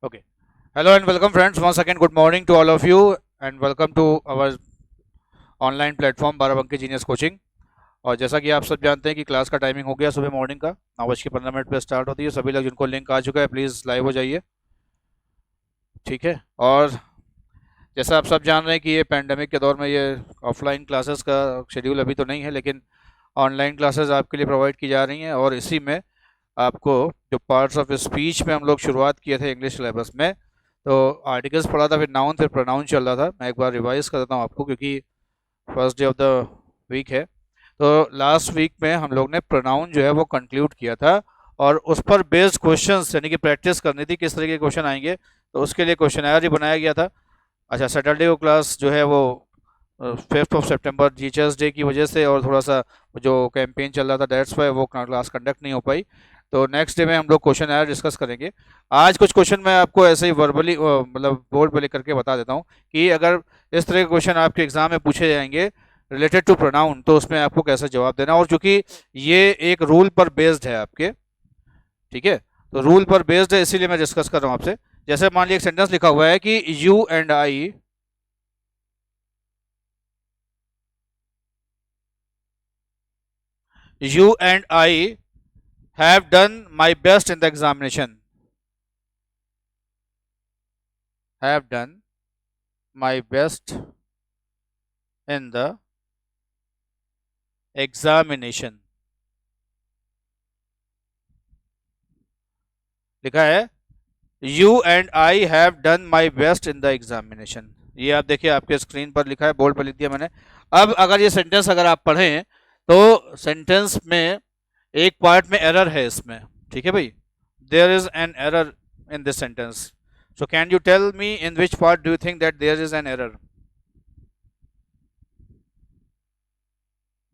Okay. Hello and welcome, friends. Once again, good morning to all of you, and welcome to our online platform Barabanki genius coaching. और जैसा कि आप सब जानते हैं कि क्लास का टाइमिंग हो गया सुबह मॉर्निंग का 9:15 पे स्टार्ट होती है। सभी लोग जिनको लिंक आ चुका है प्लीज़ लाइव हो जाइए, ठीक है। और जैसा आप सब जान रहे हैं कि ये पैंडमिक के दौर में ये ऑफलाइन क्लासेस का शेड्यूल अभी तो नहीं है, लेकिन ऑनलाइन क्लासेस आपके लिए प्रोवाइड की जा रही हैं। और इसी में आपको जो पार्ट्स ऑफ स्पीच में हम लोग शुरुआत किए थे इंग्लिश सिलेबस में, तो आर्टिकल्स पढ़ा था, फिर नाउन, फिर प्रोनाउन चल रहा था। मैं एक बार रिवाइज कर देता हूँ आपको, क्योंकि first day of the week है। तो लास्ट वीक में हम लोग ने प्रोनाउन जो है वो कंक्लूड किया था, और उस पर बेस्ड क्वेश्चंस यानी कि प्रैक्टिस करनी थी किस तरह के क्वेश्चन आएंगे। तो उसके लिए क्वेश्चन ही बनाया गया था। अच्छा, सैटरडे को क्लास जो है वो 5 टीचर्स डे की वजह से और थोड़ा सा जो कैंपेन चल रहा था दैट्स वाई वो क्लास कंडक्ट नहीं हो पाई। तो नेक्स्ट डे में हम लोग क्वेश्चन आया डिस्कस करेंगे। आज कुछ क्वेश्चन मैं आपको ऐसे ही वर्बली मतलब बोर्ड पर लिख करके बता देता हूँ कि अगर इस तरह के क्वेश्चन आपके एग्जाम में पूछे जाएंगे रिलेटेड टू प्रोनाउन, तो उसमें आपको कैसे जवाब देना। और चूंकि ये एक रूल पर बेस्ड है आपके, ठीक है, तो रूल पर बेस्ड है इसीलिए मैं डिस्कस कर रहा हूँ आपसे। जैसे मान लीजिए एक सेंटेंस लिखा हुआ है कि you and I have done my best in the examination, have done my best in the examination। लिखा है you and I have done my best in the examination. ये आप देखिए आपके स्क्रीन पर लिखा है, बोर्ड पर लिख दिया मैंने। अब अगर ये सेंटेंस अगर आप पढ़ें तो सेंटेंस में एक पार्ट में एरर है इसमें, ठीक है भाई। There is an error in this sentence, so can you tell me in which part do you think that there is an error?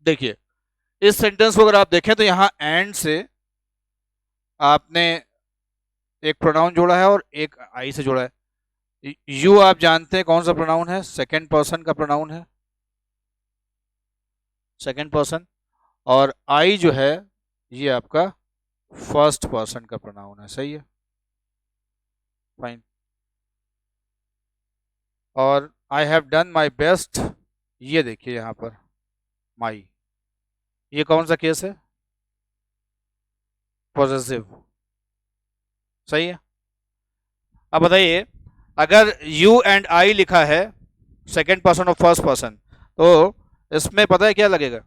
देखिए इस सेंटेंस को अगर आप देखें तो यहाँ एंड से आपने एक प्रोनाउन जोड़ा है और एक आई से जोड़ा है। यू आप जानते हैं कौन सा प्रोनाउन है, सेकंड पर्सन का प्रोनाउन है, सेकंड पर्सन। और आई जो है ये आपका फर्स्ट पर्सन का प्रोनाउन है, सही है, फाइन। और I have done my best, ये देखिए यहाँ पर माई, ये कौन सा केस है, पॉजिटिव, सही है। अब बताइए अगर यू एंड आई लिखा है सेकंड पर्सन और फर्स्ट पर्सन, तो इसमें पता है क्या लगेगा।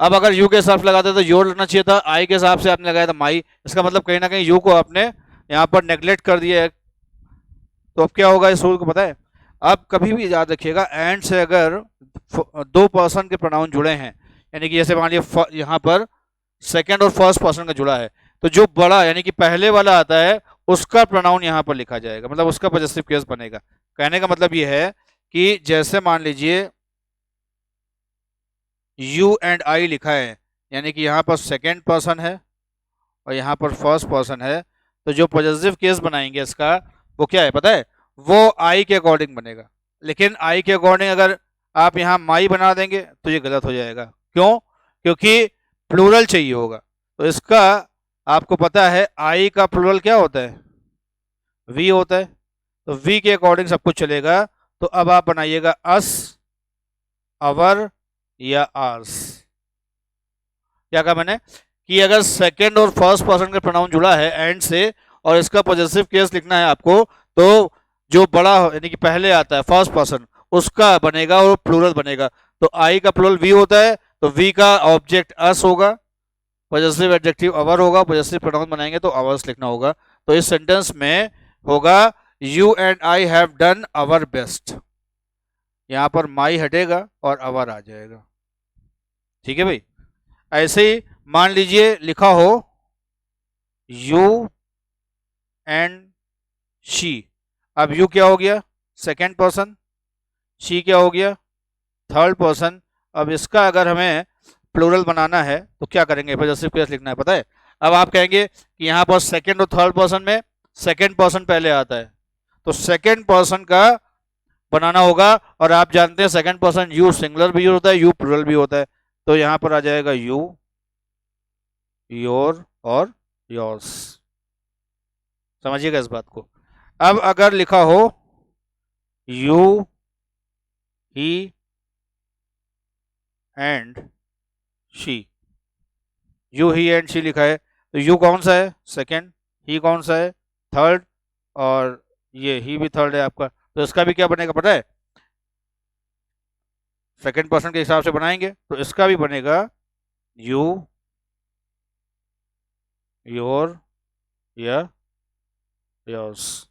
अब अगर यू के हिसाब से लगाते तो योर लगना चाहिए था, आई के हिसाब से आपने लगाया था माई। इसका मतलब कहीं ना कहीं यू को आपने यहाँ पर नेग्लेक्ट कर दिया है। तो अब क्या होगा इस रूल को पता है। अब कभी भी याद रखिएगा एंड से अगर दो पर्सन के प्रोनाउन जुड़े हैं, यानी कि जैसे मान लिया यहाँ पर सेकंड और फर्स्ट पर्सन का जुड़ा है, तो जो बड़ा यानी कि पहले वाला आता है उसका प्रोनाउन यहाँ पर लिखा जाएगा, मतलब उसका पॉजिटिव केस बनेगा। कहने का मतलब ये है कि जैसे मान लीजिए यू एंड आई लिखा है, यानी कि यहाँ पर सेकंड पर्सन है और यहाँ पर फर्स्ट पर्सन है, तो जो पॉजिटिव केस बनाएंगे इसका वो क्या है पता है, वो आई के अकॉर्डिंग बनेगा। लेकिन आई के अकॉर्डिंग अगर आप यहाँ माई बना देंगे तो ये गलत हो जाएगा। क्यों? क्योंकि प्लूरल चाहिए होगा। तो इसका आपको पता है आई का प्लूरल क्या होता है, वी होता है। तो वी के अकॉर्डिंग सब कुछ चलेगा। तो अब आप बनाइएगा अस, अवर या आर्स। क्या कहा मैंने कि अगर सेकंड और फर्स्ट पर्सन का प्रोनाउन जुड़ा है एंड से और इसका पॉजिटिव केस लिखना है आपको, तो जो बड़ा यानी कि पहले आता है फर्स्ट पर्सन उसका बनेगा और प्लूरल बनेगा। तो आई का प्लूरल वी होता है, तो वी का ऑब्जेक्ट अस होगा, पॉजिटिव एडजेक्टिव अवर होगा, पॉजिटिव प्रोनाउन बनाएंगे तो अवर्स लिखना होगा। तो इस सेंटेंस में होगा you and I have done our best, यहाँ पर माई हटेगा और अवर आ जाएगा, ठीक है भाई। ऐसे ही मान लीजिए लिखा हो यू एंड शी। अब यू क्या हो गया, सेकंड पर्सन, शी क्या हो गया, थर्ड पर्सन। अब इसका अगर हमें प्लूरल बनाना है तो क्या करेंगे, पॉजिटिव केस लिखना है पता है। अब आप कहेंगे कि यहाँ पर सेकंड और थर्ड पर्सन में सेकंड पर्सन पहले आता है, तो सेकंड पर्सन का बनाना होगा। और आप जानते हैं सेकंड पर्सन यू सिंगुलर भी होता है, यू प्लूरल भी होता है। तो यहाँ पर आ जाएगा यू, योर और योर्स। समझिएगा इस बात को। अब अगर लिखा हो you he and she, you he and she लिखा है, तो यू कौन सा है, सेकंड, ही कौन सा है, थर्ड, और ये ही भी थर्ड है आपका, तो इसका भी क्या बनेगा पता है, सेकंड पर्सन के हिसाब से बनाएंगे, तो इसका भी बनेगा यू, योर या योर्स।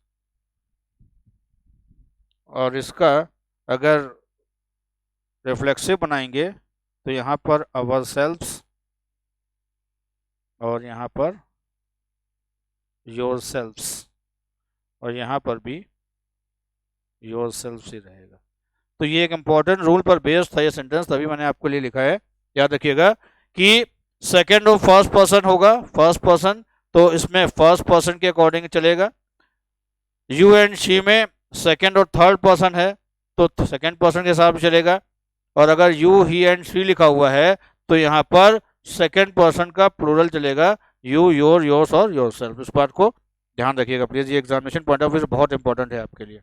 और इसका अगर रिफ्लेक्सिव बनाएंगे तो यहाँ पर अवर सेल्फ्स और यहाँ पर योर सेल्फ्स, और यहाँ पर भी योर सेल्फ्स ही रहेगा। तो ये एक इंपॉर्टेंट रूल पर बेस्ड था ये सेंटेंस, तभी मैंने आपको लिए लिखा है। याद रखिएगा कि सेकंड और फर्स्ट पर्सन होगा, फर्स्ट पर्सन, तो इसमें फर्स्ट पर्सन के अकॉर्डिंग चलेगा। यू एंड शी में सेकंड और थर्ड पर्सन है तो सेकंड पर्सन के हिसाब से चलेगा, और अगर यू ही एंड शी लिखा हुआ है तो यहाँ पर सेकंड पर्सन का प्लूरल चलेगा, यू, योर, योर्स और योरसेल्फ। इस बात को ध्यान रखिएगा प्लीज, ये एग्जामिनेशन पॉइंट ऑफ व्यू से बहुत इंपॉर्टेंट है आपके लिए।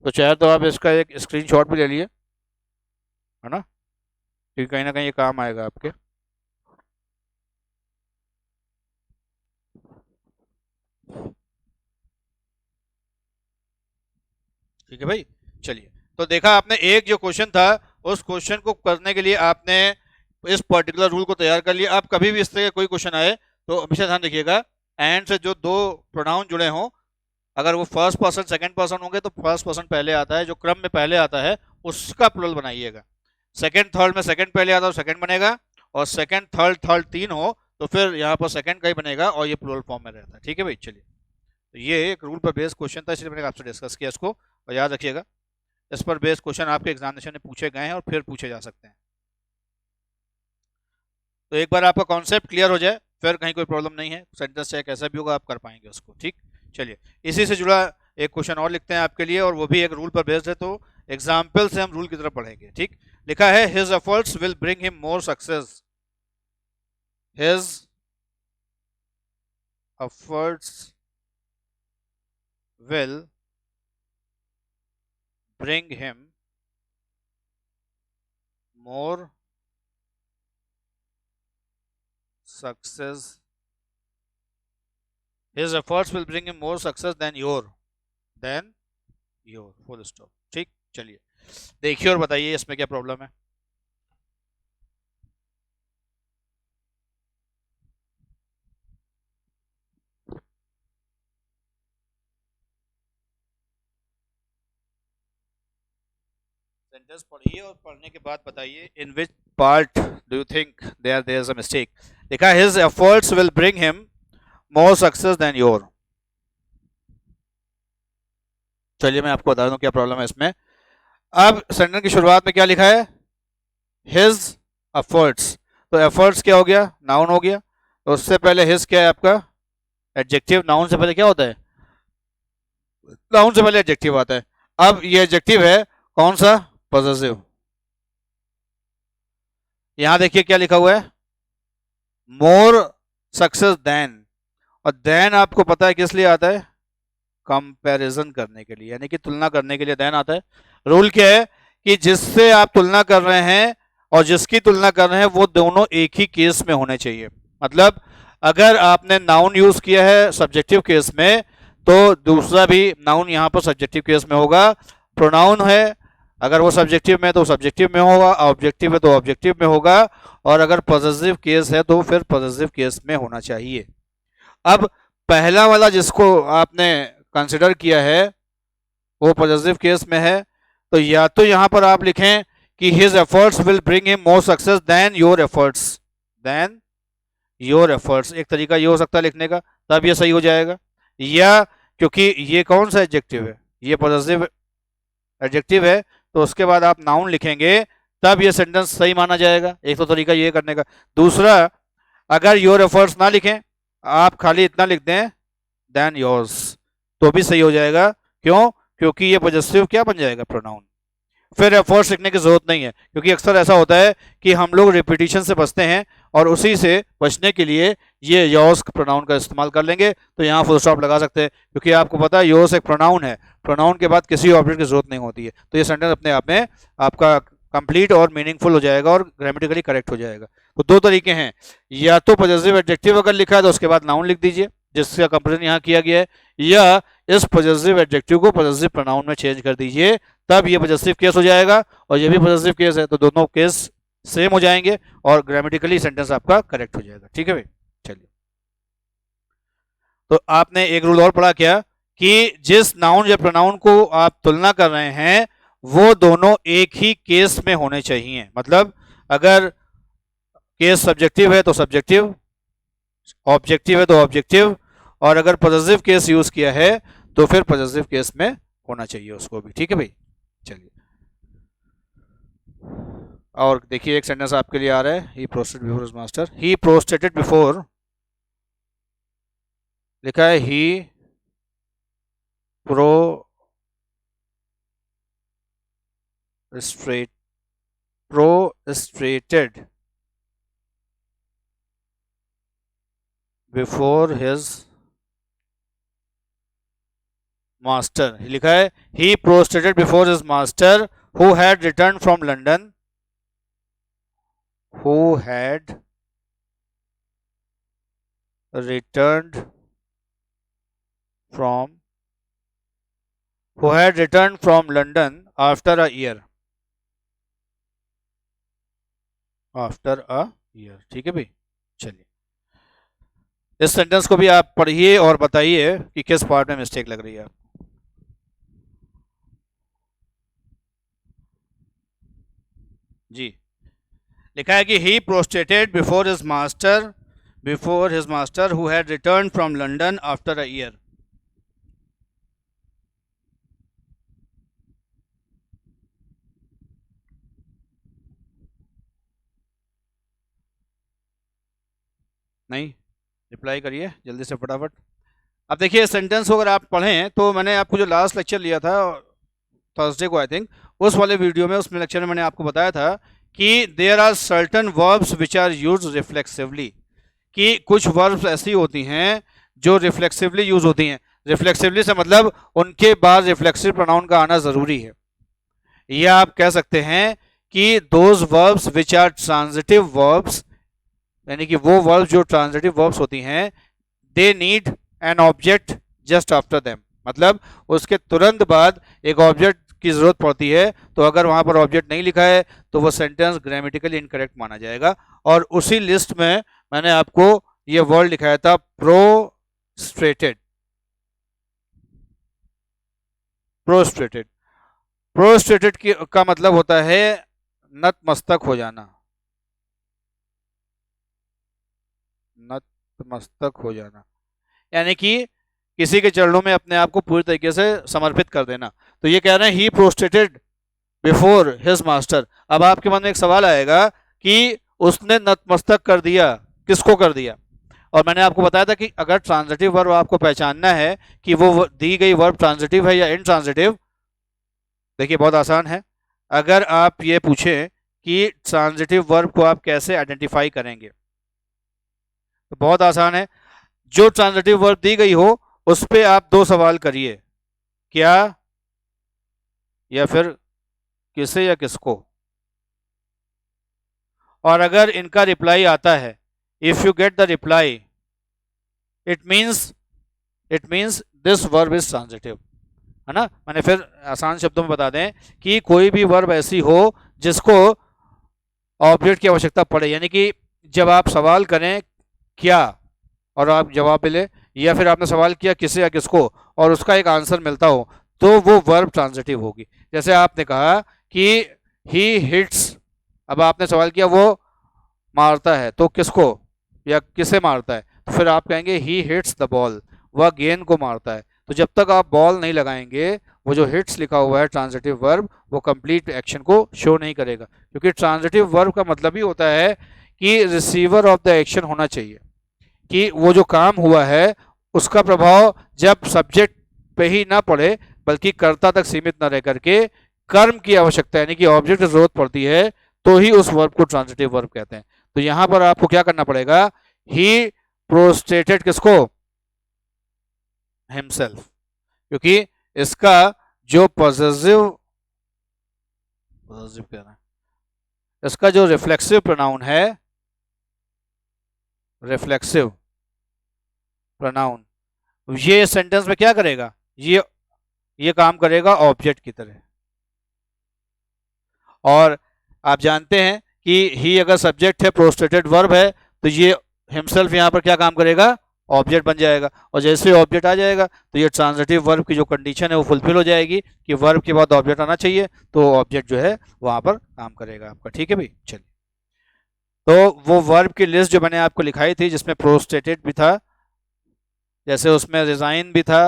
तो चाहे तो आप इसका एक स्क्रीनशॉट भी ले लिए, है ना, क्योंकि कहीं ना कहीं ये काम आएगा आपके। ठीक है भाई, चलिए। तो देखा आपने, एक जो क्वेश्चन था उस क्वेश्चन को करने के लिए आपने इस पर्टिकुलर रूल को तैयार कर लिया। आप कभी भी इस तरह का कोई क्वेश्चन आए तो हमेशा ध्यान रखिएगा, एंड से जो दो प्रोनाउन जुड़े हों, अगर वो फर्स्ट पर्सन सेकंड पर्सन होंगे तो फर्स्ट पर्सन पहले आता है, जो क्रम में पहले आता है उसका प्लुरल बनाइएगा। सेकंड थर्ड में सेकंड पहले आता है तो सेकंड बनेगा, और सेकंड थर्ड थर्ड तीन हो तो फिर यहाँ पर सेकंड का ही बनेगा और ये प्लुरल फॉर्म में रहता है। ठीक है भाई, चलिए। तो ये एक रूल पर बेस्ड क्वेश्चन था, इसलिए मैंने आपसे डिस्कस किया इसको, और याद रखिएगा इस पर बेस्ड क्वेश्चन आपके एग्जामिनेशन में पूछे गए हैं और फिर पूछे जा सकते हैं। तो एक बार आपका कॉन्सेप्ट क्लियर हो जाए फिर कहीं कोई प्रॉब्लम नहीं है, सेंटेंस चाहे कैसा भी होगा आप कर पाएंगे उसको। ठीक, चलिए इसी से जुड़ा एक क्वेश्चन और लिखते हैं आपके लिए, और वो भी एक रूल पर बेस्ड है, तो एग्जाम्पल से हम रूल की तरफ बढ़ेंगे। ठीक, लिखा है his efforts will bring him more success, his efforts will bring him more success, his efforts will bring him more success than your full stop। ठीक, चलिए देखिए और बताइए इसमें क्या प्रॉब्लम है। सेंटेंस पढ़िए और पढ़ने के बाद बताइए in which part do you think there is a mistake. देखा his efforts will bring him more success than your. चलिए मैं आपको बता दूं क्या प्रॉब्लम है इसमें। अब सेंटेंस की शुरुआत में क्या लिखा है, हिज एफर्ट्स, तो एफर्ट्स क्या हो गया, नाउन हो गया, तो उससे पहले हिज क्या है आपका, एडजेक्टिव। नाउन से पहले क्या होता है, नाउन से पहले एडजेक्टिव आता है। अब ये एडजेक्टिव है कौन सा, पॉजिटिव। यहां देखिए क्या लिखा हुआ है, मोर सक्सेस देन, और देन आपको पता है किस लिए आता है, कंपैरिजन करने के लिए, यानी कि तुलना करने के लिए देन आता है। रूल क्या है कि जिससे आप तुलना कर रहे हैं और जिसकी तुलना कर रहे हैं वो दोनों एक ही केस में होने चाहिए। मतलब अगर आपने नाउन यूज किया है सब्जेक्टिव केस में तो दूसरा भी नाउन यहाँ पर सब्जेक्टिव केस में होगा। प्रोनाउन है, अगर वो सब्जेक्टिव में है तो सब्जेक्टिव में होगा, ऑब्जेक्टिव है तो ऑब्जेक्टिव में होगा, और अगर पॉजिटिव केस है तो फिर पॉजिटिव केस में होना चाहिए। अब पहला वाला जिसको आपने कंसिडर किया है वो पॉजिटिव केस में है, तो या तो यहां पर आप लिखें कि his efforts will bring him more success than your efforts, than your efforts, एक तरीका ये हो सकता है लिखने का, तब ये सही हो जाएगा। या क्योंकि ये कौन सा एडजेक्टिव है, ये पॉजिटिव एडजेक्टिव है, तो उसके बाद आप नाउन लिखेंगे तब ये सेंटेंस सही माना जाएगा। एक तो तरीका ये करने का। दूसरा, अगर योर एफर्ट्स ना लिखें, आप खाली इतना लिख दें देन योर्स, तो भी सही हो जाएगा। क्यों, क्योंकि ये पॉजिटिव क्या बन जाएगा, प्रोनाउन। फिर एफर्ट्स लिखने की जरूरत नहीं है, क्योंकि अक्सर ऐसा होता है कि हम लोग रिपीटिशन से बचते हैं और उसी से बचने के लिए ये योस प्रोनाउन का इस्तेमाल कर लेंगे। तो यहाँ फुल स्टॉप लगा सकते हैं, क्योंकि आपको पता है योस एक प्रोनाउन है, प्रोनाउन के बाद किसी ऑब्जेक्ट की जरूरत नहीं होती है। तो ये सेंटेंस अपने आप में आपका कंप्लीट और मीनिंगफुल हो जाएगा और ग्रामेटिकली करेक्ट हो जाएगा। तो दो तरीके हैं, या तो पॉजिटिव एडजेक्टिव अगर लिखा है तो उसके बाद नाउन लिख दीजिए जिसका कंपेरिजन यहाँ किया गया है, या इस पॉजिटिव एडजेक्टिव को पॉजिटिव प्रोनाउन में चेंज कर दीजिए, तब ये पॉजिटिव केस हो जाएगा और ये भी पॉजिटिव केस है, तो दोनों केस सेम हो जाएंगे और ग्रामेटिकली सेंटेंस आपका करेक्ट हो जाएगा। ठीक है भाई, चलिए। तो आपने एक रूल और पढ़ा क्या कि जिस नाउन या प्रोनाउन को आप तुलना कर रहे हैं वो दोनों एक ही केस में होने चाहिए। मतलब अगर केस सब्जेक्टिव है तो सब्जेक्टिव, ऑब्जेक्टिव है तो ऑब्जेक्टिव, और अगर पॉजिटिव केस यूज किया है तो फिर पॉजिटिव केस में होना चाहिए उसको भी। ठीक है भाई, चलिए। और देखिए एक सेंटेंस आपके लिए आ रहा है, he prostrated before his master. He prostrated before, लिखा है he prostrated before his master. लिखा है he prostrated before his master who had return from London, who had returned from London after a year, ठीक है भाई, चलिए। इस sentence को भी आप पढ़िए और बताइए कि किस पार्ट में मिस्टेक लग रही है। जी, लिखा है कि he prostrated before his master who had return from London after a year. नहीं, रिप्लाई करिए जल्दी से फटाफट। अब देखिए सेंटेंस को अगर आप पढ़ें तो मैंने आपको जो लास्ट लेक्चर लिया था थर्सडे को आई थिंक, उस वाले वीडियो में, उसमें लेक्चर में मैंने आपको बताया था कि there are certain verbs which are use reflexively, कि कुछ वर्ब्स ऐसी होती हैं जो रिफ्लेक्सिवली यूज होती हैं। रिफ्लेक्सिवली से मतलब उनके बाद रिफ्लेक्सिव प्रोनाउन का आना जरूरी है। या आप कह सकते हैं कि those verbs which are transitive verbs, यानी कि वो वर्ब्स जो ट्रांजिटिव वर्ब्स होती हैं, they need an object just after them, मतलब उसके तुरंत बाद एक ऑब्जेक्ट की जरूरत पड़ती है। तो अगर वहां पर ऑब्जेक्ट नहीं लिखा है तो वो सेंटेंस ग्रामेटिकली इनकरेक्ट माना जाएगा। और उसी लिस्ट में मैंने आपको ये वर्ड लिखाया था प्रोस्ट्रेटेड। प्रोस्ट्रेटेड का मतलब होता है नतमस्तक हो जाना, नतमस्तक हो जाना, यानी कि किसी के चरणों में अपने आप को पूरी तरीके से समर्पित कर देना। तो ये कह रहे हैं ही प्रोस्ट्रेटेड बिफोर हिज मास्टर। अब आपके मन में एक सवाल आएगा कि उसने नतमस्तक कर दिया, किसको कर दिया? और मैंने आपको बताया था कि अगर ट्रांजिटिव वर्ब आपको पहचानना है कि वो दी गई वर्ब ट्रांजिटिव है या इनट्रांजिटिव, देखिए बहुत आसान है। अगर आप ये पूछें कि ट्रांजिटिव वर्ब को आप कैसे आइडेंटिफाई करेंगे, तो बहुत आसान है। जो ट्रांजिटिव वर्ब दी गई हो उस पे आप दो सवाल करिए, क्या या फिर किसे या किसको। और अगर इनका रिप्लाई आता है, if you get the reply, it means this verb is transitive, है ना। मैंने फिर आसान शब्दों में बता दें कि कोई भी वर्ब ऐसी हो जिसको ऑब्जेक्ट की आवश्यकता पड़े, यानी कि जब आप सवाल करें क्या और आप जवाब मिले, या फिर आपने सवाल किया किसे या किसको और उसका एक आंसर मिलता हो, तो वो वर्ब ट्रांजिटिव होगी। जैसे आपने कहा कि ही हिट्स, अब आपने सवाल किया वो मारता है, तो किसको या किसे मारता है, तो फिर आप कहेंगे ही हिट्स द बॉल, वह गेंद को मारता है। तो जब तक आप बॉल नहीं लगाएंगे, वो जो हिट्स लिखा हुआ है ट्रांजिटिव वर्ब, वो कंप्लीट एक्शन को शो नहीं करेगा, क्योंकि ट्रांजिटिव वर्ब का मतलब ही होता है कि रिसीवर ऑफ द एक्शन होना चाहिए, कि वो जो काम हुआ है उसका प्रभाव जब सब्जेक्ट पे ही ना पड़े बल्कि कर्ता तक सीमित न रह करके कर्म की आवश्यकता, यानी कि ऑब्जेक्ट की जरूरत पड़ती है, तो ही उस वर्ब को ट्रांजिटिव वर्ब कहते हैं। तो यहां पर आपको क्या करना पड़ेगा, ही प्रोस्टेटेड किसको, हिमसेल्फ, क्योंकि इसका जो पॉजिटिव पॉजिटिव क्या है, इसका जो रिफ्लेक्सिव प्रोनाउन है, रिफ्लेक्सिव प्रोनाउन, ये सेंटेंस में क्या करेगा, ये काम करेगा ऑब्जेक्ट की तरह। और आप जानते हैं कि ही अगर सब्जेक्ट है, प्रोस्टेटेड वर्ब है, तो ये हिमसेल्फ यहां पर क्या काम करेगा, ऑब्जेक्ट बन जाएगा। और जैसे ऑब्जेक्ट आ जाएगा तो ये ट्रांजिटिव वर्ब की जो कंडीशन है वो फुलफिल हो जाएगी कि वर्ब के बाद ऑब्जेक्ट आना चाहिए, तो ऑब्जेक्ट जो है वहां पर काम करेगा आपका। ठीक है भाई, चलिए। तो वो वर्ब की लिस्ट जो मैंने आपको लिखाई थी जिसमें प्रोस्टेटेड भी था, जैसे उसमें रिजाइन भी था,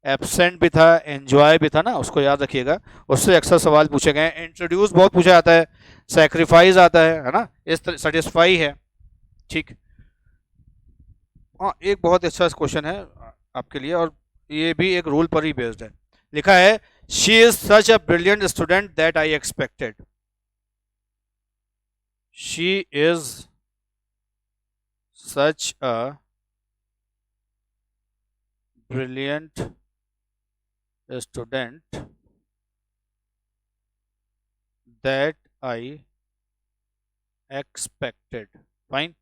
एब्सेंट भी था, एंजॉय भी था ना, उसको याद रखिएगा, उससे अक्सर सवाल पूछे गए हैं। इंट्रोड्यूस बहुत पूछा जाता है, सेक्रीफाइस आता है ना, इस तरह सेटिस्फाई है। ठीक, हाँ, एक बहुत अच्छा क्वेश्चन है आपके लिए, और ये भी एक रूल पर ही बेस्ड है। लिखा है, she is such a brilliant student that I expected. She is such a brilliant student that I expected. Fine,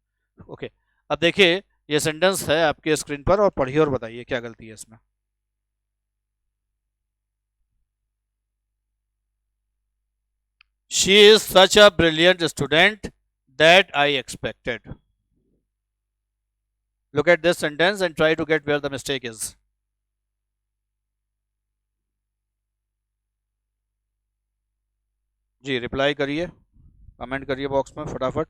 okay. अब देखिए, ये सेंटेंस है आपके स्क्रीन पर, और पढ़िए और बताइए क्या गलती है इसमें। She is such a brilliant student that I expected. Look at this sentence and try to get where the mistake is. जी, रिप्लाई करिए, कमेंट करिए बॉक्स में फटाफट।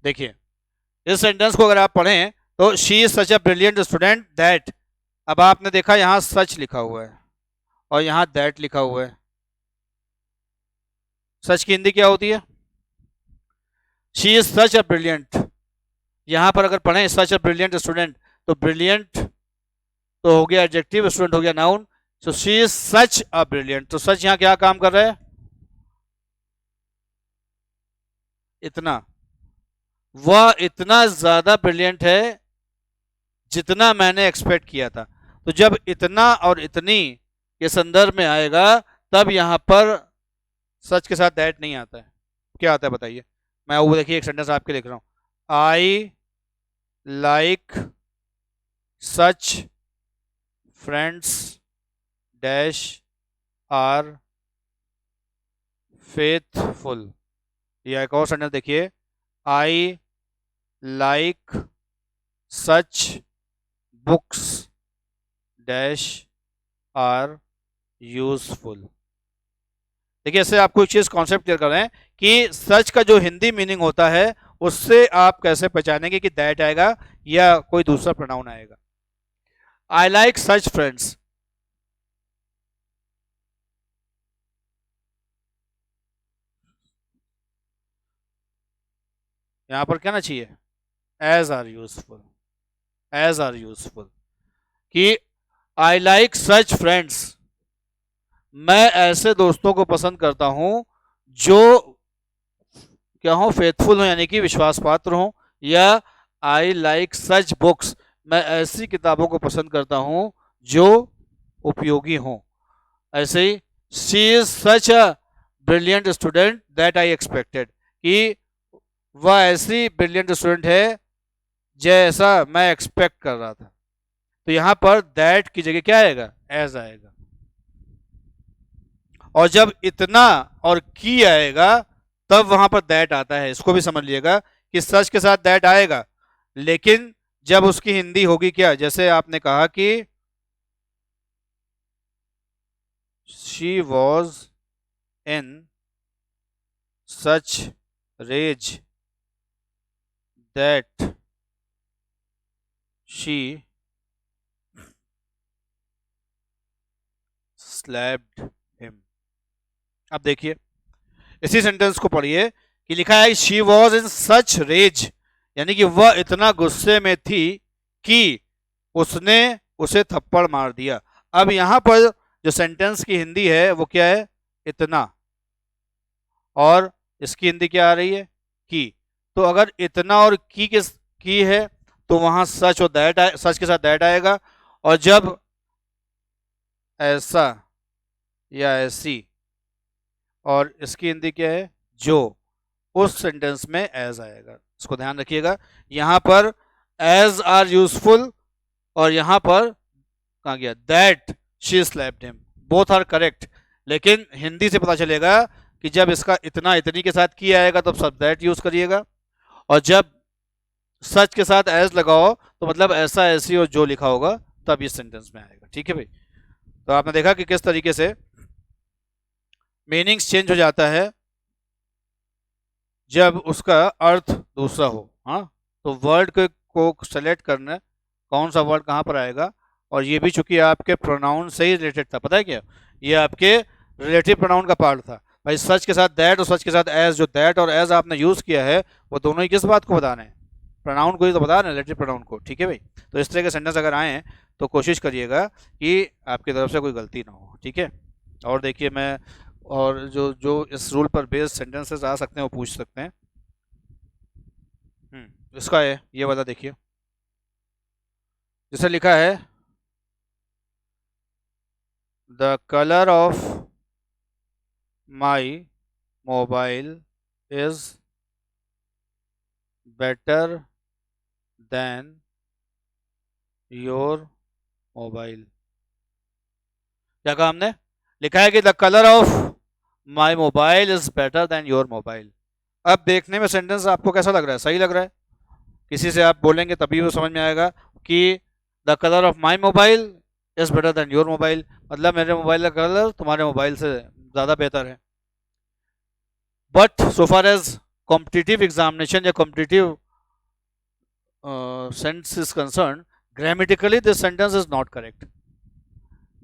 देखिए, इस सेंटेंस को अगर आप पढ़ें तो she is such a brilliant student that, अब आपने देखा यहां सच लिखा हुआ है और यहां दैट लिखा हुआ है। सच की हिंदी क्या होती है, she is such a brilliant. यहां पर अगर पढ़ें सच अ ब्रिलियंट स्टूडेंट, तो ब्रिलियंट तो हो गया एडजेक्टिव, स्टूडेंट हो गया noun. So she is such a brilliant, तो सच यहां क्या काम कर रहा है, इतना, वह इतना ज्यादा ब्रिलियंट है जितना मैंने एक्सपेक्ट किया था। तो जब इतना और इतनी के संदर्भ में आएगा, तब यहां पर सच के साथ दैट नहीं आता है। क्या आता है बताइए, मैं वो देखिए एक सेंटेंस आपके लिख रहा हूं, I like such friends dash are faithful. या एक और सेंटेंस देखिए, I like such books dash are useful. देखिए, इससे आपको एक चीज कॉन्सेप्ट क्लियर कर रहे हैं कि सच का जो हिंदी मीनिंग होता है उससे आप कैसे पहचानेंगे कि दैट आएगा या कोई दूसरा प्रोनाउन आएगा। आई लाइक सच फ्रेंड्स, यहां पर कहना चाहिए as are useful, as are useful, कि आई लाइक सच फ्रेंड्स, मैं ऐसे दोस्तों को पसंद करता हूं जो क्या हो, फेथफुल हो यानी कि विश्वास पात्र हो। या आई लाइक सच बुक्स, मैं ऐसी किताबों को पसंद करता हूं जो उपयोगी हो। ऐसे ही she is such a brilliant student that I expected, कि वह ऐसी ब्रिलियंट स्टूडेंट है जैसा मैं एक्सपेक्ट कर रहा था। तो यहां पर दैट की जगह क्या आएगा, एज आएगा। और जब इतना और की आएगा तब वहां पर दैट आता है। इसको भी समझ लीजिएगा कि सच के साथ दैट आएगा, लेकिन जब उसकी हिंदी होगी क्या, जैसे आपने कहा कि she was in such rage that she slapped him. अब देखिए इसी सेंटेंस को पढ़िए कि लिखा है she was in such rage, यानी कि वह इतना गुस्से में थी कि उसने उसे थप्पड़ मार दिया। अब यहां पर जो सेंटेंस की हिंदी है वो क्या है, इतना, और इसकी हिंदी क्या आ रही है, की। तो अगर इतना और की है तो वहां सच और दैट सच के साथ दैट आएगा, और जब ऐसा या ऐसी, और इसकी हिंदी क्या है, जो, उस सेंटेंस में एज आएगा। इसको ध्यान रखिएगा, यहां पर एज आर यूजफुल, और यहां पर कहा गया that she slapped him, both are correct. लेकिन हिंदी से पता चलेगा कि जब इसका इतना इतनी के साथ की आएगा तब सब दैट यूज करिएगा, और जब सच के साथ एज लगाओ तो मतलब ऐसा ऐसी और जो लिखा होगा तब इस सेंटेंस में आएगा। ठीक है भाई, तो आपने देखा कि किस तरीके से मीनिंग्स चेंज हो जाता है जब उसका अर्थ दूसरा हो। हाँ, तो वर्ड को सेलेक्ट करना, कौन सा वर्ड कहाँ पर आएगा, और ये भी चूंकि आपके प्रोनाउन से ही रिलेटेड था, पता है क्या, ये आपके रिलेटिव प्रोनाउन का पार्ट था भाई। सच के साथ दैट और सच के साथ एज, जो दैट और एज आपने यूज किया है वो दोनों ही किस बात को बता रहे हैं, प्रोनाउन को ही तो बता रहे हैं, रिलेटिव प्रोनाउन को। ठीक है भाई, तो इस तरह के सेंटेंस अगर आए हैं तो कोशिश करिएगा कि आपकी तरफ से कोई गलती ना हो। ठीक है, और देखिए मैं, और जो जो इस रूल पर बेस्ड सेंटेंसेस आ सकते हैं वो पूछ सकते हैं। इसका है ये वाला, देखिए जैसे लिखा है the colour of my mobile is better than your mobile. क्या कहा हमने, लिखा है कि the colour of my mobile is better than your mobile. अब देखने में सेंटेंस आपको कैसा लग रहा है, सही लग रहा है, किसी से आप बोलेंगे तभी वो समझ में आएगा कि the colour of my mobile is better than your mobile, मतलब मेरे मोबाइल का कलर तुम्हारे मोबाइल से ज़्यादा बेहतर है। But so far as competitive examination या competitive sentence is concern, grammatically this sentence is not correct,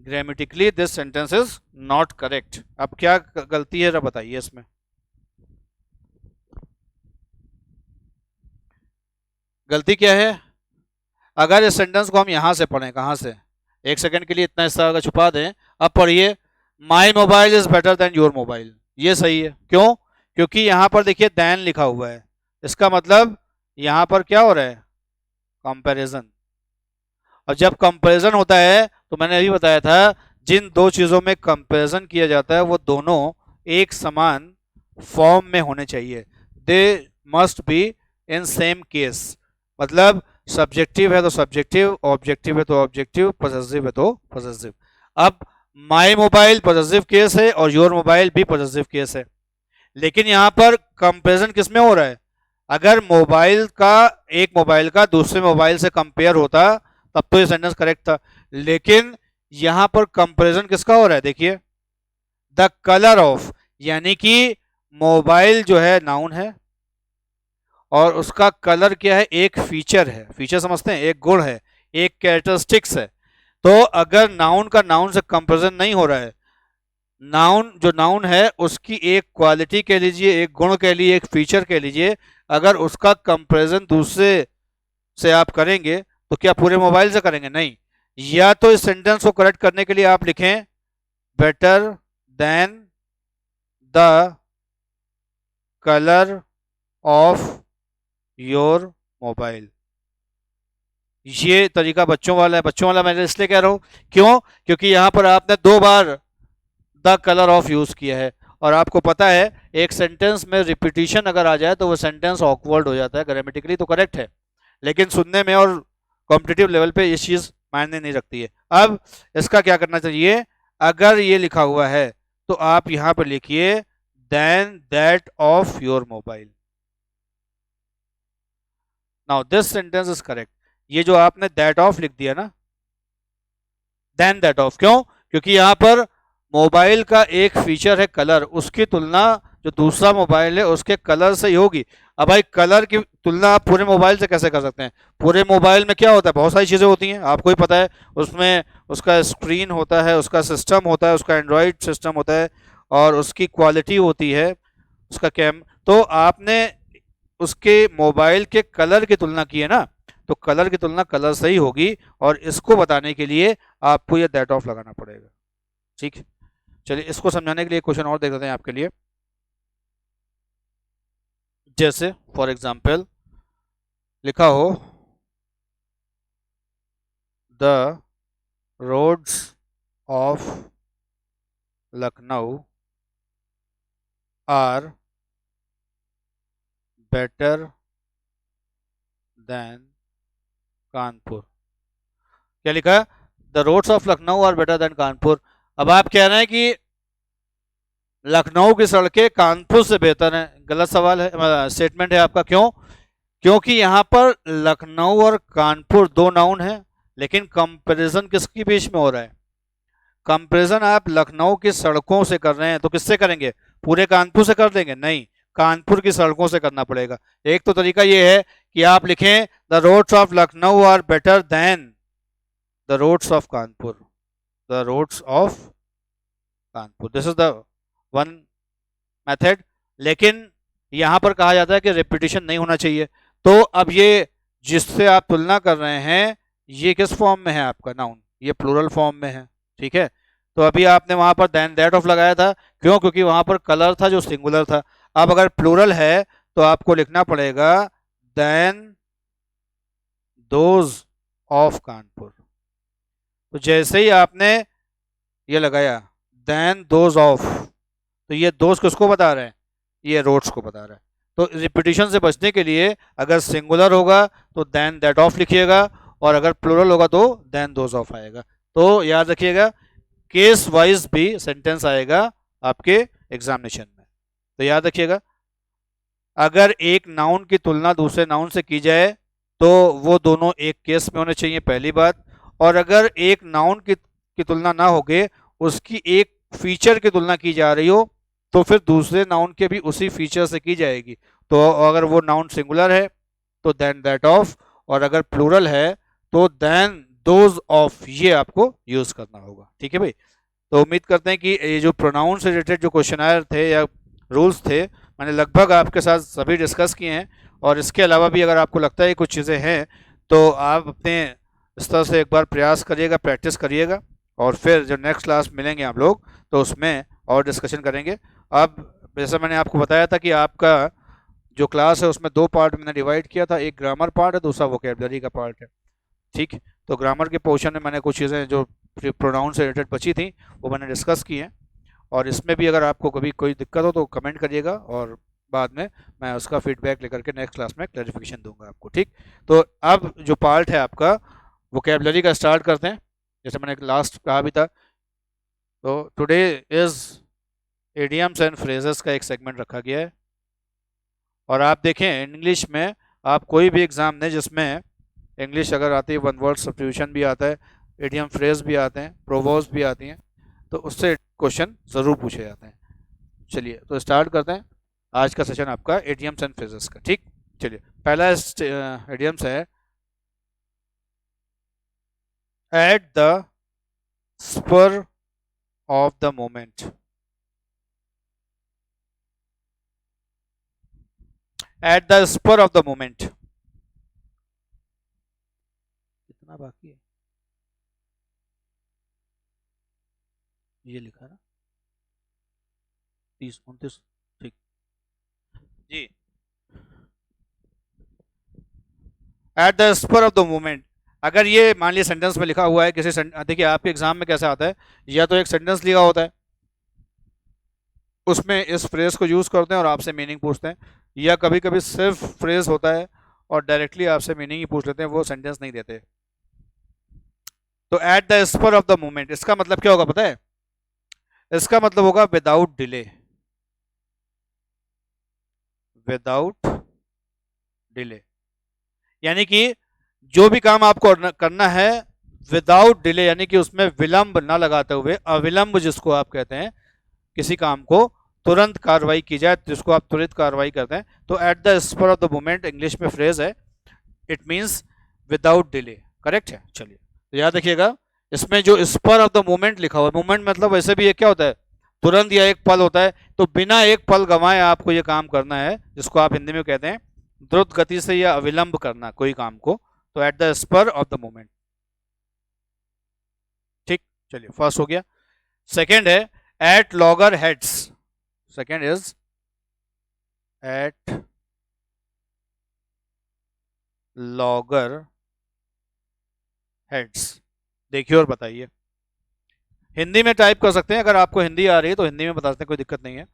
grammatically this sentence is not correct. अब क्या गलती है जरा बताइए इसमें। गलती क्या है, अगर इस सेंटेंस को हम यहां से पढ़ें, कहां से, एक सेकंड के लिए इतना हिस्सा अगर छुपा दें, अब पढ़िए my mobile is better than your mobile, ये सही है। क्यों, क्योंकि यहां पर देखिए देन लिखा हुआ है, इसका मतलब यहां पर क्या हो रहा है, कंपैरिजन। और जब कंपैरिजन होता है तो मैंने अभी बताया था जिन दो चीजों में कंपैरिजन किया जाता है वो दोनों एक समान फॉर्म में होने चाहिए, they must be in same case. मतलब सब्जेक्टिव है तो सब्जेक्टिव, ऑब्जेक्टिव है तो ऑब्जेक्टिव, पॉसेसिव है तो पॉसेसिव। अब माई मोबाइल पॉसेसिव केस है और योर मोबाइल भी पॉसेसिव केस है, लेकिन यहाँ पर कंपैरिजन किस में हो रहा है, अगर एक मोबाइल का दूसरे मोबाइल से कंपेयर होता तब तो ये सेंटेंस करेक्ट था, लेकिन यहां पर कंपैरिजन किसका हो रहा है, देखिए द कलर ऑफ, यानी कि मोबाइल जो है नाउन है और उसका कलर क्या है, एक फीचर है, फीचर समझते हैं, एक गुण है, एक कैरेक्टरिस्टिक्स है। तो अगर नाउन का नाउन से कंपैरिजन नहीं हो रहा है, नाउन जो नाउन है उसकी एक क्वालिटी कह लीजिए, एक गुण कह लीजिए, एक फीचर कह लीजिए, अगर उसका कंपैरिजन दूसरे से आप करेंगे तो क्या पूरे मोबाइल से करेंगे, नहीं। या तो इस सेंटेंस को करेक्ट करने के लिए आप लिखें better than the colour of your mobile. ये तरीका बच्चों वाला है, बच्चों वाला मैं इसलिए कह रहा हूं, क्यों, क्योंकि यहां पर आपने दो बार द कलर ऑफ यूज किया है, और आपको पता है एक सेंटेंस में रिपीटिशन अगर आ जाए तो वो सेंटेंस ऑकवर्ड हो जाता है, ग्रामेटिकली तो करेक्ट है लेकिन सुनने में और कॉम्पिटिटिव लेवल पे ये चीज मायने नहीं रखती है। अब इसका क्या करना चाहिए, अगर ये लिखा हुआ है तो आप यहां पर लिखिए than that of your mobile. Now this sentence is correct, ये जो आपने दैट ऑफ लिख दिया ना, देन दैट ऑफ, क्यों, क्योंकि यहां पर मोबाइल का एक फीचर है कलर, उसकी तुलना जो दूसरा मोबाइल है उसके कलर से ही होगी। अब भाई कलर की तुलना आप पूरे मोबाइल से कैसे कर सकते हैं? पूरे मोबाइल में क्या होता है, बहुत सारी चीज़ें होती हैं, आपको ही पता है। उसमें उसका स्क्रीन होता है, उसका सिस्टम होता है, उसका एंड्रॉयड सिस्टम होता है, और उसकी क्वालिटी होती है, उसका कैम। तो आपने उसके मोबाइल के कलर की तुलना की है ना, तो कलर की तुलना कलर से ही होगी, और इसको बताने के लिए आपको ये दैट ऑफ लगाना पड़ेगा। ठीक है, चलिए इसको समझाने के लिए क्वेश्चन और देख लेते हैं आपके लिए। जैसे फॉर एग्जाम्पल लिखा हो, the roads of Lucknow are better than Kanpur. क्या लिखा है? The roads of Lucknow are better than Kanpur. अब आप कह रहे हैं कि लखनऊ की सड़कें कानपुर से बेहतर हैं। गलत सवाल है, स्टेटमेंट है आपका। क्यों? क्योंकि यहाँ पर लखनऊ और कानपुर दो नाउन हैं, लेकिन कंपैरिजन किसके बीच में हो रहा है? कंपैरिजन आप लखनऊ की सड़कों से कर रहे हैं, तो किससे करेंगे? पूरे कानपुर से कर देंगे? नहीं, कानपुर की सड़कों से करना पड़ेगा। एक तो तरीका ये है कि आप लिखें the roads of Lucknow are better than the roads of Kanpur, the roads of Kanpur, this is the one method. लेकिन यहां पर कहा जाता है कि रिपीटिशन नहीं होना चाहिए। तो अब ये जिससे आप तुलना कर रहे हैं, ये किस फॉर्म में है आपका नाउन? ये प्लूरल फॉर्म में है। ठीक है, तो अभी आपने वहां पर देन दैट ऑफ लगाया था। क्यों? क्योंकि वहां पर कलर था जो सिंगुलर था। अब अगर प्लूरल है तो आपको लिखना पड़ेगा देन दोज ऑफ कानपुर। तो जैसे ही आपने ये लगाया देन दोज ऑफ, तो ये दोज किसको बता रहे हैं? ये रोड्स को बता रहा है। तो रिपीटिशन से बचने के लिए अगर सिंगुलर होगा तो देन दैट ऑफ लिखिएगा, और अगर प्लूरल होगा तो देन दोज ऑफ आएगा। तो याद रखिएगा, केस वाइज भी सेंटेंस आएगा आपके एग्जामिनेशन में। तो याद रखिएगा, अगर एक नाउन की तुलना दूसरे नाउन से की जाए तो वो दोनों एक केस में होने चाहिए, पहली बात। और अगर एक नाउन की तुलना ना होके उसकी एक फीचर की तुलना की जा रही हो, तो फिर दूसरे नाउन के भी उसी फीचर से की जाएगी। तो अगर वो नाउन सिंगुलर है तो देन दैट ऑफ, और अगर प्लूरल है तो देन दोज ऑफ, ये आपको यूज करना होगा। ठीक है भाई, तो उम्मीद करते हैं कि ये जो प्रोनाउन से रिलेटेड जो क्वेश्चन थे या रूल्स थे, मैंने लगभग आपके साथ सभी डिस्कस किए हैं। और इसके अलावा भी अगर आपको लगता है कुछ चीज़ें हैं, तो आप अपने इस तरह से एक बार प्रयास करिएगा, प्रैक्टिस करिएगा, और फिर जब नेक्स्ट क्लास मिलेंगे हम लोग तो उसमें और डिस्कशन करेंगे। अब जैसा मैंने आपको बताया था कि आपका जो क्लास है उसमें दो पार्ट मैंने डिवाइड किया था, एक ग्रामर पार्ट है, दूसरा वोकेबलरी का पार्ट है। ठीक, तो ग्रामर के पोर्शन में मैंने कुछ चीज़ें जो प्रोनाउन से रिलेटेड बची थी वो मैंने डिस्कस की हैं। और इसमें भी अगर आपको कभी कोई दिक्कत हो तो कमेंट करिएगा, और बाद में मैं उसका फीडबैक लेकर के नेक्स्ट क्लास में क्लैरिफिकेशन दूंगा आपको। ठीक, तो अब जो पार्ट है आपका वोकेबलरी का स्टार्ट करते हैं, जैसे मैंने लास्ट कहा भी था। तो today is idioms and phrases का एक सेगमेंट रखा गया है। और आप देखें इंग्लिश में आप कोई भी एग्ज़ाम दें जिसमें इंग्लिश अगर आती है, वन वर्ड सब्स्टिट्यूशन भी आता है, इडियम फ्रेज भी आते हैं, प्रोवर्ब्स भी आती हैं, तो उससे क्वेश्चन ज़रूर पूछे जाते हैं। चलिए तो स्टार्ट करते हैं आज का सेशन आपका इडियम्स एंड फ्रेजेस का। ठीक, चलिए पहला इडियम्स है at the spur of the moment. At the spur of the moment, कितना बाकी है? ये लिखा ना 30-29। ठीक जी, at the spur of the moment. अगर ये मान लिया सेंटेंस में लिखा हुआ है किसी देखिए आपके एग्जाम में कैसा आता है, या तो एक सेंटेंस लिखा होता है उसमें इस फ्रेज को यूज करते हैं और आपसे मीनिंग पूछते हैं, या कभी कभी सिर्फ फ्रेज होता है और डायरेक्टली आपसे मीनिंग ही पूछ लेते हैं, वो सेंटेंस नहीं देते। तो at the spur of the moment इसका मतलब क्या होगा पता है? इसका मतलब होगा विदाउट डिले, विदाउट डिले, यानी कि जो भी काम आपको करना है विदाउट डिले, यानी कि उसमें विलंब ना लगाते हुए, अविलंब जिसको आप कहते हैं किसी काम को, तुरंत कार्रवाई की जाए, जिसको आप तुरंत कार्रवाई करते हैं, तो at the spur of the moment English में फ्रेज है, it means without delay. Correct है। चलिए तो याद रखिएगा, इसमें जो स्पर ऑफ द मोमेंट लिखा हुआ है, मोमेंट मतलब वैसे भी ये क्या होता है, तुरंत या एक पल होता है, तो बिना एक पल गंवाए आपको ये काम करना है, जिसको आप हिंदी में कहते हैं द्रुत गति से या अविलंब करना कोई काम को, तो at the spur of the moment. ठीक, चलिए फर्स्ट हो गया। सेकेंड है at loggerheads. Second is at loggerheads. देखिए और बताइए, हिंदी में टाइप कर सकते हैं, अगर आपको हिंदी आ रही है तो हिंदी में बता सकते हैं, कोई दिक्कत नहीं है,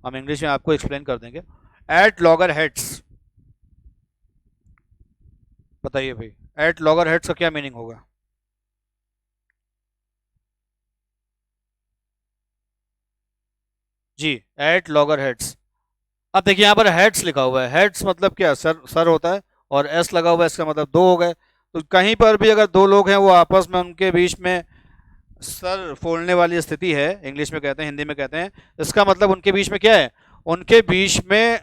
हम इंग्लिश में आपको एक्सप्लेन कर देंगे। एट लॉगर हेड्स, बताइए भाई, एट लॉगर हेड्स का क्या मीनिंग होगा? जी, एट लॉगर हेड्स। अब देखिए यहाँ पर हेड्स लिखा हुआ है, हेड्स मतलब क्या, सर सर होता है, और एस लगा हुआ है, इसका मतलब दो हो गए। तो कहीं पर भी अगर दो लोग हैं, वो आपस में उनके बीच में सर फोड़ने वाली स्थिति है, इंग्लिश में कहते हैं, हिंदी में कहते हैं, इसका मतलब उनके बीच में क्या है, उनके बीच में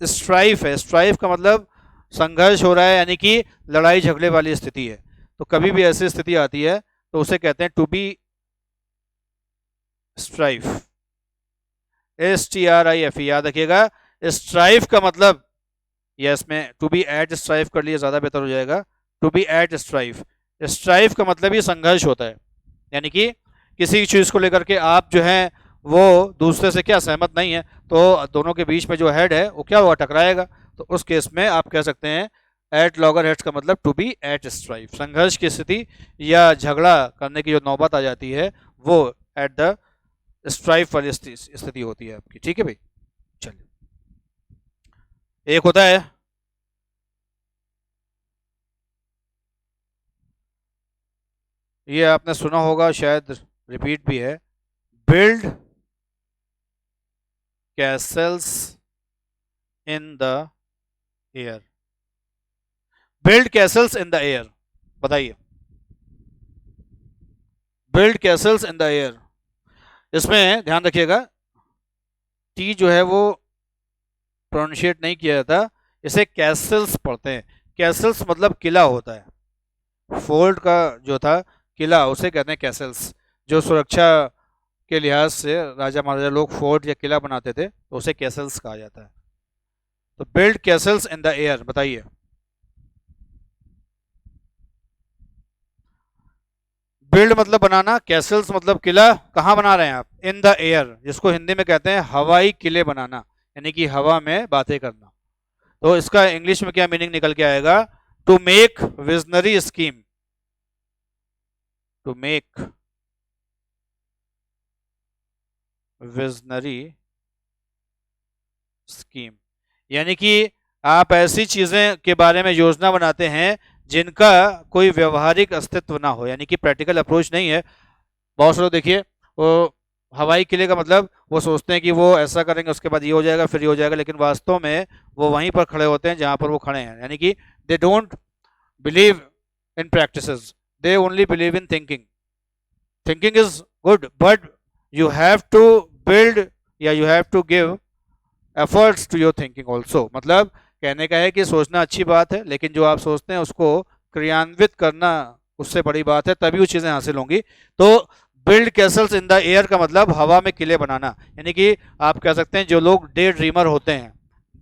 स्ट्राइफ है। स्ट्राइफ का मतलब संघर्ष हो रहा है, यानी कि लड़ाई झगड़े वाली स्थिति है। तो कभी भी ऐसी स्थिति आती है तो उसे कहते हैं टू बी स्ट्राइफ। STRIF, याद रखिएगा। स्ट्राइफ का मतलब, यस में टू बी एट स्ट्राइफ कर लिए ज़्यादा बेहतर हो जाएगा, to be at strife. Strife का मतलब ही संघर्ष होता है, यानी कि किसी चीज़ को लेकर के आप जो है वो दूसरे से क्या सहमत नहीं है, तो दोनों के बीच में जो हेड है वो क्या होगा, टकराएगा। तो उस केस में आप कह सकते हैं एट लॉगर हेड्स का मतलब टू बी एट स्ट्राइफ। संघर्ष की स्थिति या झगड़ा करने की जो नौबत आ जाती है, वो एट द स्ट्राइफ वाली स्थिति होती है आपकी। ठीक है भाई, चलिए एक होता है ये आपने सुना होगा, शायद रिपीट भी है, build castles in the air. Build castles in the air, बताइए, build castles in the air. इसमें ध्यान रखिएगा, टी जो है वो प्रोनाउंशिएट नहीं किया जाता, इसे कैसल्स पढ़ते हैं। कैसल्स मतलब किला होता है, फोर्ट का जो था किला, उसे कहते हैं कैसल्स। जो सुरक्षा के लिहाज से राजा महाराजा लोग फोर्ट या किला बनाते थे, तो उसे कैसल्स कहा जाता है। तो build castles in the air, बताइए। बिल्ड मतलब बनाना, कैसल्स मतलब किला, कहाँ बना रहे हैं आप, इन द एयर, जिसको हिंदी में कहते हैं हवाई किले बनाना, यानी कि हवा में बातें करना। तो इसका इंग्लिश में क्या मीनिंग निकल के आएगा, to make visionary scheme. To make visionary scheme, यानी कि आप ऐसी चीजें के बारे में योजना बनाते हैं जिनका कोई व्यवहारिक अस्तित्व ना हो, यानी कि प्रैक्टिकल अप्रोच नहीं है। बहुत से लोग देखिए, वो हवाई किले का मतलब वो सोचते हैं कि वो ऐसा करेंगे, उसके बाद ये हो जाएगा, फिर ये हो जाएगा, लेकिन वास्तव में वो वहीं पर खड़े होते हैं जहां पर वो खड़े हैं, यानी कि they don't believe in practices, they only believe in thinking. Thinking is good, but you have to build या you have to give efforts to your thinking also. मतलब कहने का है कि सोचना अच्छी बात है, लेकिन जो आप सोचते हैं उसको क्रियान्वित करना उससे बड़ी बात है, तभी वो चीज़ें हासिल होंगी। तो build castles in the air का मतलब हवा में किले बनाना, यानी कि आप कह सकते हैं जो लोग डे ड्रीमर होते हैं,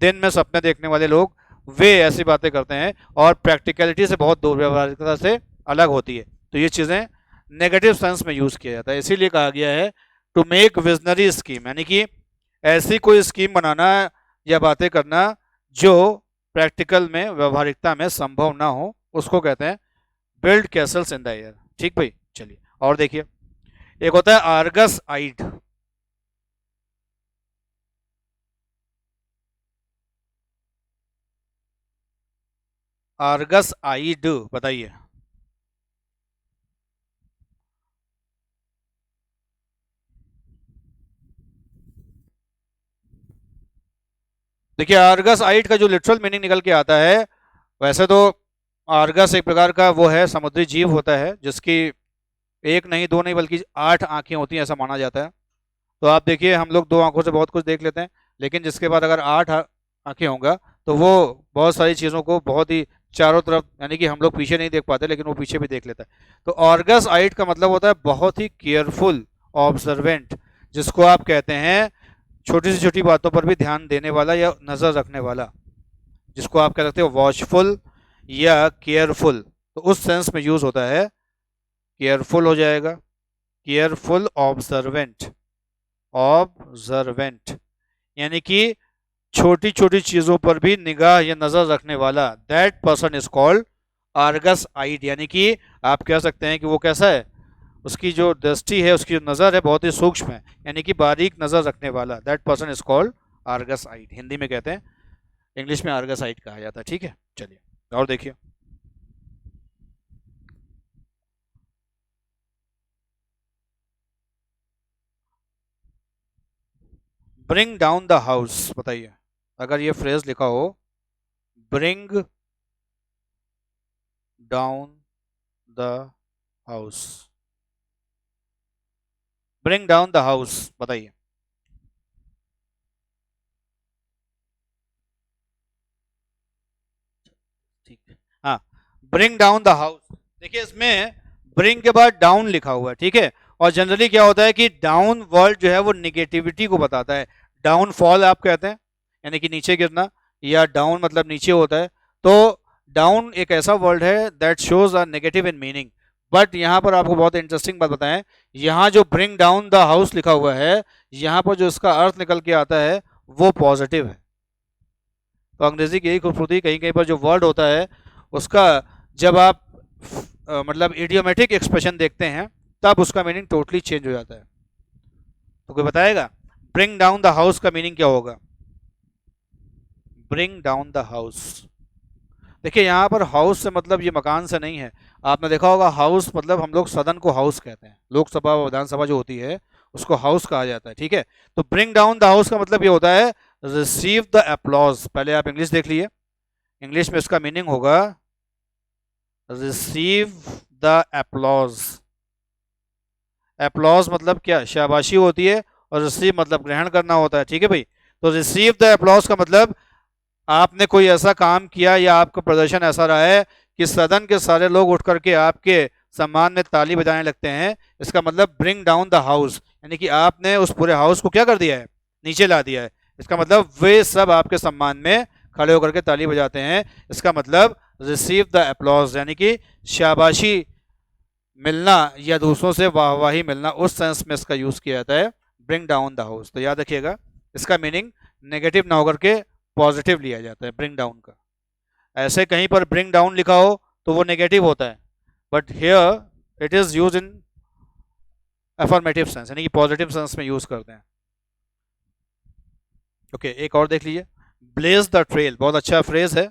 दिन में सपने देखने वाले लोग, वे ऐसी बातें करते हैं और प्रैक्टिकलिटी से बहुत दूर, व्यवहारिकता से अलग होती है। तो ये चीज़ें नेगेटिव सेंस में यूज़ किया जाता है, इसीलिए कहा गया है टू मेक विजनरी स्कीम, यानी कि ऐसी कोई स्कीम बनाना या बातें करना जो प्रैक्टिकल में, व्यवहारिकता में संभव ना हो, उसको कहते हैं build castles in the air. ठीक भाई, चलिए और देखिए, एक होता है आर्गस आइड। आर्गस आइड, बताइए। देखिए, आर्गस आइड का जो लिटरल मीनिंग निकल के आता है, वैसे तो आर्गस एक प्रकार का वो है, समुद्री जीव होता है, जिसकी एक नहीं, दो नहीं, बल्कि 8 आंखें होती हैं, ऐसा माना जाता है। तो आप देखिए हम लोग दो आंखों से बहुत कुछ देख लेते हैं, लेकिन जिसके बाद अगर आठ आंखें होंगे तो वो बहुत सारी चीज़ों को बहुत ही चारों तरफ, यानी कि हम लोग पीछे नहीं देख पाते लेकिन वो पीछे भी देख लेता है। तो ऑर्गस आइट का मतलब होता है बहुत ही केयरफुल, ऑब्जर्वेंट, जिसको आप कहते हैं छोटी से छोटी बातों पर भी ध्यान देने वाला या नज़र रखने वाला, जिसको आप कह सकते हो वॉचफुल या केयरफुल। तो उस सेंस में यूज होता है, केयरफुल हो जाएगा, केयरफुल ऑब्जर्वेंट, ऑब्जर्वेंट यानी कि छोटी छोटी चीजों पर भी निगाह या नजर रखने वाला, that person is called Argus eyed. यानी कि आप कह सकते हैं कि वो कैसा है, उसकी जो दृष्टि है, उसकी जो नज़र है बहुत ही सूक्ष्म है, यानी कि बारीक नज़र रखने वाला, that person is called Argus eyed. Hindi में कहते हैं, इंग्लिश में आर्गस आइड कहा जाता है। ठीक है, चलिए और देखिए। ब्रिंग डाउन द हाउस, बताइए अगर ये फ्रेज लिखा हो, bring down the house, bring down the house, बताइए। ठीक है, हाँ, ब्रिंग डाउन द हाउस। देखिए इसमें ब्रिंग के बाद डाउन लिखा हुआ है, ठीक है। और जनरली क्या होता है कि डाउन वर्ड जो है वो निगेटिविटी को बताता है, डाउन फॉल आप कहते हैं, यानी कि नीचे गिरना, या डाउन मतलब नीचे होता है। तो डाउन एक ऐसा वर्ड है that shows a negative in meaning. But यहाँ पर आपको बहुत इंटरेस्टिंग बात बताएं, यहाँ जो ब्रिंग डाउन द हाउस लिखा हुआ है, यहाँ पर जो इसका अर्थ निकल के आता है वो पॉजिटिव है। तो अंग्रेजी की यही खूबसूरती, कहीं कहीं पर जो वर्ड होता है उसका जब आप मतलब इडियोमेटिक एक्सप्रेशन देखते हैं तब उसका मीनिंग टोटली चेंज हो जाता है। तो कोई बताएगा ब्रिंग डाउन द हाउस का मीनिंग क्या होगा? ब्रिंग डाउन द हाउस, देखिए यहाँ पर हाउस से मतलब ये मकान से नहीं है। आपने देखा होगा हाउस मतलब हम लोग सदन को हाउस कहते हैं, लोकसभा और विधानसभा जो होती है उसको हाउस कहा जाता है, ठीक है। तो ब्रिंग डाउन द हाउस का मतलब ये होता है रिसीव द अप्लॉज। पहले आप इंग्लिश देख लिए, इंग्लिश में इसका मीनिंग होगा रिसीव द अप्लॉज। अप्लॉज मतलब क्या, शाबाशी होती है, और रिसीव मतलब ग्रहण करना होता है, ठीक है भाई। तो रिसीव द अप्लॉज का मतलब आपने कोई ऐसा काम किया या आपका प्रदर्शन ऐसा रहा है कि सदन के सारे लोग उठ करके आपके सम्मान में ताली बजाने लगते हैं, इसका मतलब ब्रिंग डाउन द हाउस, यानी कि आपने उस पूरे हाउस को क्या कर दिया है, नीचे ला दिया है। इसका मतलब वे सब आपके सम्मान में खड़े होकर के ताली बजाते हैं, इसका मतलब रिसीव द अप्लॉज, यानी कि शाबाशी मिलना या दूसरों से वाहवाही मिलना, उस सेंस में इसका यूज किया जाता है ब्रिंग डाउन द हाउस। तो याद रखिएगा इसका मीनिंग नेगेटिव ना होकर के पॉजिटिव लिया जाता है ब्रिंग डाउन का। ऐसे कहीं पर ब्रिंग डाउन लिखा हो तो वो नेगेटिव होता है, but here it is use in affirmative sense, यानी कि पॉजिटिव सेंस में यूज करते हैं। ओके, एक और देख लीजिए, ब्लेज द ट्रेल, बहुत अच्छा फ्रेज है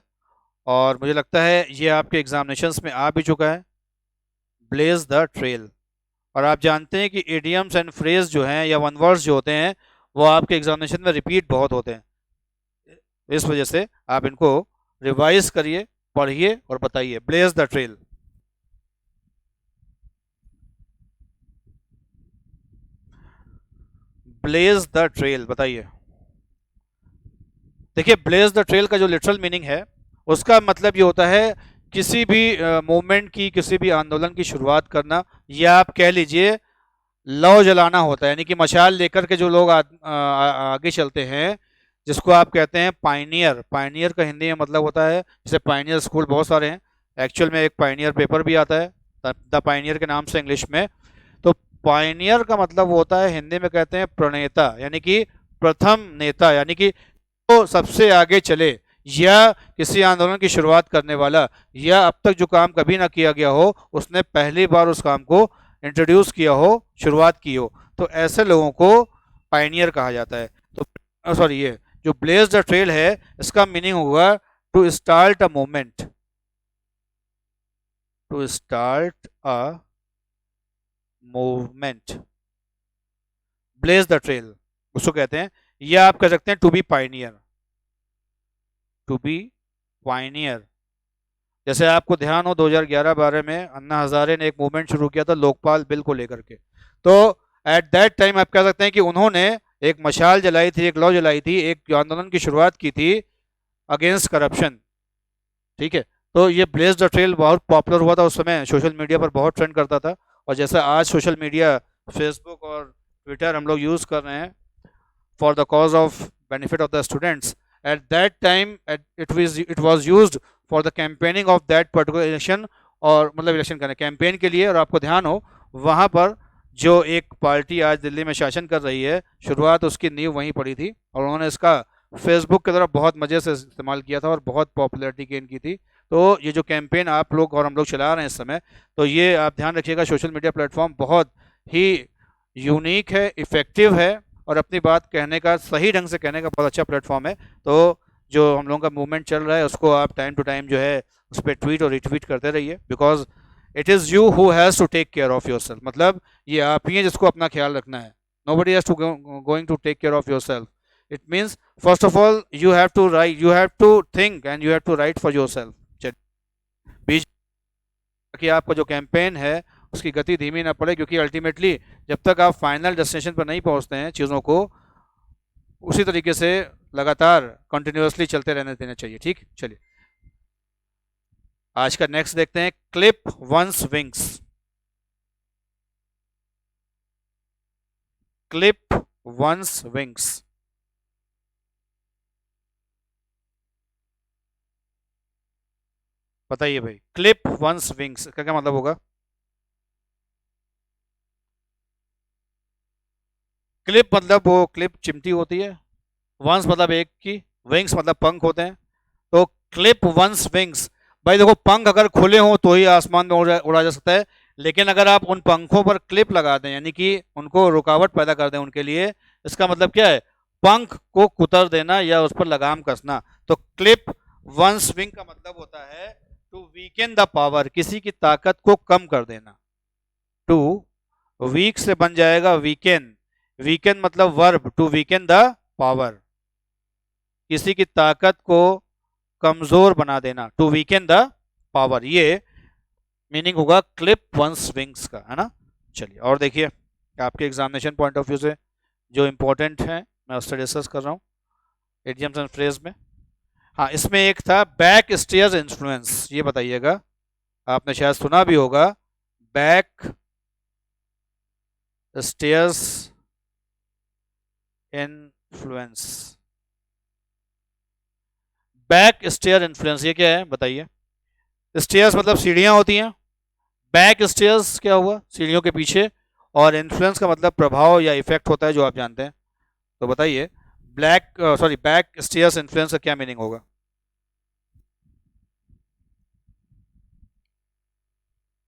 और मुझे लगता है ये आपके एग्जामिनेशंस में आ भी चुका है, ब्लेज द ट्रेल। और आप जानते हैं कि इडियम्स एंड फ्रेज जो हैं या वन वर्ड्स जो होते हैं वो आपके एग्जामिनेशन में रिपीट बहुत होते हैं, इस वजह से आप इनको रिवाइज करिए, पढ़िए और बताइए। Blaze the trail, blaze the trail, बताइए। देखिए ब्लेज द ट्रेल का जो लिटरल मीनिंग है उसका मतलब ये होता है किसी भी मूवमेंट की, किसी भी आंदोलन की शुरुआत करना, या आप कह लीजिए लौ जलाना होता है, यानी कि मशाल लेकर के जो लोग आगे चलते हैं, जिसको आप कहते हैं पाइनियर। पाइनियर का हिंदी में मतलब होता है, जैसे पाइनियर स्कूल बहुत सारे हैं, एक्चुअल में एक पाइनियर पेपर भी आता है द पाइनियर के नाम से इंग्लिश में। तो पाइनियर का मतलब होता है, हिंदी में कहते हैं प्रणेता, यानी कि प्रथम नेता, यानी कि तो सबसे आगे चले, या किसी आंदोलन की शुरुआत करने वाला, या अब तक जो काम कभी ना किया गया हो उसने पहली बार उस काम को इंट्रोड्यूस किया हो, शुरुआत की हो, तो ऐसे लोगों को पायनियर कहा जाता है। तो सॉरी, ये जो ब्लेज द ट्रेल है इसका मीनिंग होगा to start a movement, to start a movement, blaze the trail उसको कहते हैं, या आप कह सकते हैं to be pioneer, to be pioneer. जैसे आपको ध्यान हो 2011-12 में अन्ना हजारे ने एक मूवमेंट शुरू किया था लोकपाल बिल को लेकर के, तो एट दैट टाइम आप कह सकते हैं कि उन्होंने एक मशाल जलाई थी, एक लौ जलाई थी, एक आंदोलन की शुरुआत की थी अगेंस्ट करप्शन। ठीक है, तो ये ब्लेज द ट्रेल बहुत पॉपुलर हुआ था उस समय, सोशल मीडिया पर बहुत ट्रेंड करता था। और जैसे आज सोशल मीडिया, फेसबुक और ट्विटर हम लोग यूज़ कर रहे हैं for the cause of benefit of the students, at that time it was used for the campaigning of that particular election, और मतलब इलेक्शन करने कैंपेन के लिए। और आपको ध्यान हो वहाँ पर जो एक पार्टी आज दिल्ली में शासन कर रही है, शुरुआत उसकी नींव वहीं पड़ी थी, और उन्होंने इसका फेसबुक की तरफ बहुत मज़े से इस्तेमाल किया था और बहुत पॉपुलैरिटी गेन की थी। तो ये जो कैंपेन आप लोग और हम लोग चला रहे हैं इस समय, तो ये आप ध्यान रखिएगा, सोशल मीडिया प्लेटफॉर्म बहुत ही यूनिक है, इफ़ेक्टिव है, और अपनी बात कहने का, सही ढंग से कहने का बहुत अच्छा प्लेटफॉर्म है। तो जो हम लोगों का मूवमेंट चल रहा है उसको आप टाइम टू टाइम जो है उस पर ट्वीट और रिट्वीट करते रहिए, because it is you who has to take care of your self. मतलब ये आप ही हैं जिसको अपना ख्याल रखना है, nobody has to going to take care of yourself. It means first of all you have to write, you have to think and you have to write for yourself. बीच कि आपका जो कैंपेन है उसकी गति धीमी ना पड़े, क्योंकि अल्टीमेटली जब तक आप फाइनल डेस्टिनेशन पर नहीं पहुंचते हैं चीज़ों को उसी तरीके से लगातार कंटिन्यूअसली चलते रहने देना चाहिए। ठीक, चलिए आज का नेक्स्ट देखते हैं, clip one's wings. Clip one's wings, बताइए भाई, क्लिप वंस विंग्स का क्या मतलब होगा? क्लिप मतलब वो क्लिप चिमटी होती है, वंस मतलब एक की, विंग्स मतलब पंख होते हैं। तो क्लिप वंस विंग्स, भाई देखो पंख अगर खुले हों तो ही आसमान में उड़ा जा सकता है, लेकिन अगर आप उन पंखों पर क्लिप लगा दें, यानी कि उनको रुकावट पैदा कर दें उनके लिए, इसका मतलब क्या है? पंख को कुतर देना या उस पर लगाम कसना। तो क्लिप वंस विंग का मतलब होता है टू वीकेन द पावर, किसी की ताकत को कम कर देना। टू वीक से बन जाएगा वीकेन, वीकेन मतलब verb, to weaken the power, किसी की ताकत को कमजोर बना देना, टू वीकेन द पावर, ये मीनिंग होगा क्लिप वंस विंग्स का, है ना। चलिए और देखिए, आपके एग्जामिनेशन पॉइंट ऑफ व्यू से जो इंपॉर्टेंट है मैं उससे डिस्कस कर रहा हूँ इडियम्स एंड फ्रेज में। हाँ, इसमें एक था बैक स्टेयर्स इन्फ्लुएंस, ये बताइएगा, आपने शायद सुना भी होगा, back stairs influence, back stair influence ये क्या है बताइए? स्टेयर्स मतलब सीढ़ियां होती हैं, बैक स्टेयर्स क्या हुआ? सीढ़ियों के पीछे, और इन्फ्लुएंस का मतलब प्रभाव या इफेक्ट होता है जो आप जानते हैं। तो बताइए black sorry back stairs influence का क्या मीनिंग होगा?